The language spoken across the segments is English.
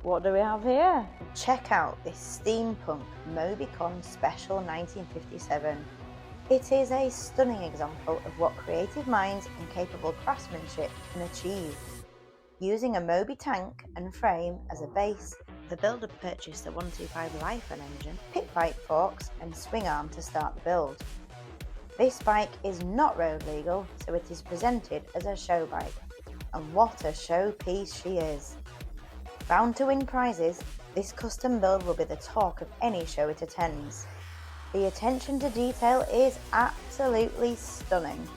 what do we have here? Check out this Steampunk Mobycon Special 1957. It is a stunning example of what creative minds and capable craftsmanship can achieve. Using a Moby tank and frame as a base, the builder purchased a 125 Lifer engine, pit bike forks and swing arm to start the build. This bike is not road legal, so it is presented as a show bike. And what a showpiece she is! Bound to win prizes, this custom build will be the talk of any show it attends. The attention to detail is absolutely stunning,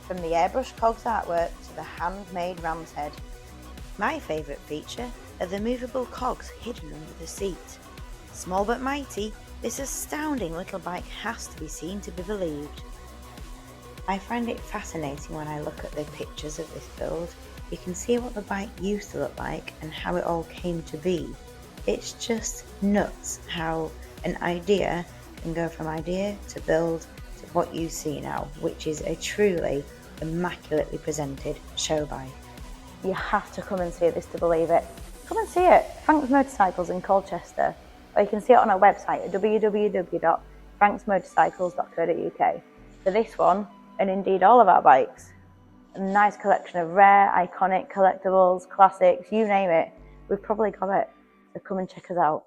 from the airbrush cogs artwork to the handmade ram's head. My favourite feature are the movable cogs hidden under the seat. Small but mighty, this astounding little bike has to be seen to be believed. I find it fascinating when I look at the pictures of this build. You can see what the bike used to look like and how it all came to be. It's just nuts how an idea can go from idea to build to what you see now, which is a truly immaculately presented show bike. You have to come and see this to believe it. Come and see it. Frank's Motorcycles in Colchester, or you can see it on our website at www.franksmotorcycles.co.uk. For this one, and indeed all of our bikes, a nice collection of rare, iconic collectibles, classics, you name it, we've probably got it. So come and check us out.